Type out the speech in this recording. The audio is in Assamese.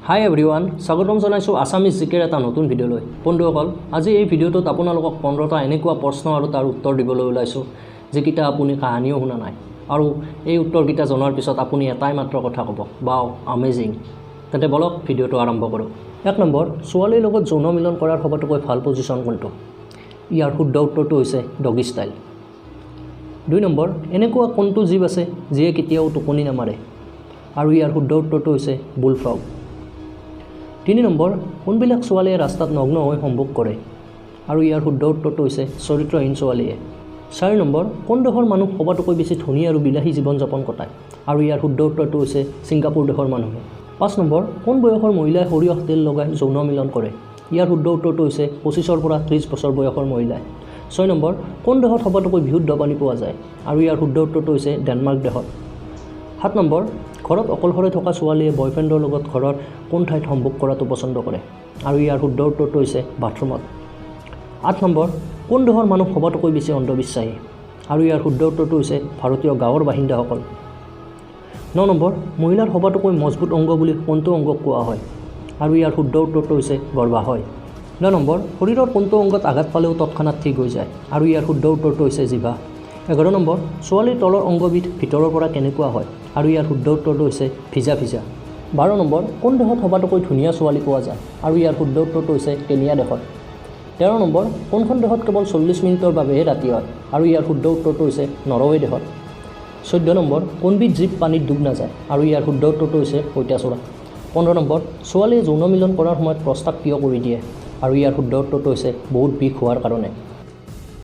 হাই এভৰিৱান, স্বাগতম জনাইছোঁ আছামিজ জিকেৰ এটা নতুন ভিডিঅ'লৈ। বন্ধুসকল, আজি এই ভিডিঅ'টোত আপোনালোকক 15টা এনেকুৱা প্ৰশ্ন আৰু তাৰ উত্তৰ দিবলৈ ওলাইছোঁ যিকেইটা আপুনি কাহানিও শুনা নাই। আৰু এই উত্তৰকেইটা জনাৰ পিছত আপুনি এটাই মাত্ৰ কথা ক'ব, ৱাও আমেজিং। তেন্তে বলক ভিডিঅ'টো আৰম্ভ কৰোঁ। 1 নম্বৰ, ছোৱালীৰ লগত যৌন মিলন কৰাৰ সবাতোকৈ ভাল পজিশ্যন কোনটো? ইয়াৰ শুদ্ধ উত্তৰটো হৈছে ডগী ষ্টাইল। 2 নম্বৰ, এনেকুৱা কোনটো জীৱ আছে যিয়ে কেতিয়াও টোপনি নামাৰে? আৰু ইয়াৰ শুদ্ধ উত্তৰটো হৈছে বুলফ্ৰগ। 3 নম্বৰ, কোনবিলাক ছোৱালীয়ে ৰাস্তাত নগ্ন হৈ সম্ভোগ কৰে? আৰু ইয়াৰ শুদ্ধ উত্তৰটো হৈছে চৰিত্ৰহীন ছোৱালীয়ে। 4 নম্বৰ, কোন দেশৰ মানুহ সবাতোকৈ বেছি ধনী আৰু বিলাসী জীৱন যাপন কটায়? আৰু ইয়াৰ শুদ্ধ উত্তৰটো হৈছে ছিংগাপুৰ দেশৰ মানুহে। 5 নম্বৰ, কোন বয়সৰ মহিলাই সৰিয়হ তেল লগাই যৌন মিলন কৰে? ইয়াৰ শুদ্ধ উত্তৰটো হৈছে 25 পৰা 30 বছৰ বয়সৰ মহিলাই। 6 নম্বৰ, কোন দেশত সবাতোকৈ বিশুদ্ধ পানী পোৱা যায়? আৰু ইয়াৰ শুদ্ধ উত্তৰটো হৈছে ডেনমাৰ্ক দেশত। 7 নম্বৰ, ঘৰত অকলশৰে থকা ছোৱালীয়ে বয়ফ্ৰেণ্ডৰ লগত ঘৰৰ কোন ঠাইত সম্ভোগ কৰাটো পচন্দ কৰে? আৰু ইয়াৰ শুদ্ধ উত্তৰটো হৈছে বাথৰুমত। 8 নম্বৰ, কোন দেশৰ মানুহ সবাতোকৈ বেছি অন্ধবিশ্বাসী? আৰু ইয়াৰ শুদ্ধ উত্তৰটো হৈছে ভাৰতীয় গাঁৱৰ বাসিন্দাসকল। 9 নম্বৰ, মহিলাৰ সবাতোকৈ মজবুত অংগ বুলি কোনটো অংগক কোৱা হয়? আৰু ইয়াৰ শুদ্ধ উত্তৰটো হৈছে গৰ্ভাশয়। 9 নম্বৰ, শৰীৰৰ কোনটো অংগত আঘাত পালেও তৎক্ষণাত ঠিক হৈ যায়? আৰু ইয়াৰ শুদ্ধ উত্তৰটো হৈছে জিভা। 11 নম্বৰ, ছোৱালীৰ তলৰ অংগবিধ ভিতৰৰ পৰা কেনেকুৱা হয়? আৰু ইয়াৰ শুদ্ধ উত্তৰটো হৈছে ভিজা ভিজা। 12 নম্বৰ, কোন দেশত সবাতোকৈ ধুনীয়া ছোৱালী পোৱা যায়? আৰু ইয়াৰ শুদ্ধ উত্তৰটো হৈছে কেনিয়া দেশত। 13 নম্বৰ, কোনখন দেশত কেৱল 40 মিনিটৰ বাবেহে ৰাতি হয়? আৰু ইয়াৰ শুদ্ধ উত্তৰটো হৈছে নৰৱে দেশত। 14 নম্বৰ, কোনবিধ জীৱ পানীত ডুব নাযায়? আৰু ইয়াৰ শুদ্ধ উত্তৰটো হৈছে পঁইতাচোৰা। 15 নম্বৰ, ছোৱালীয়ে যৌন মিলন কৰাৰ সময়ত প্ৰস্তাৱ কিয় কৰি দিয়ে? আৰু ইয়াৰ শুদ্ধ উত্তৰটো হৈছে বহুত বিষ হোৱাৰ কাৰণে।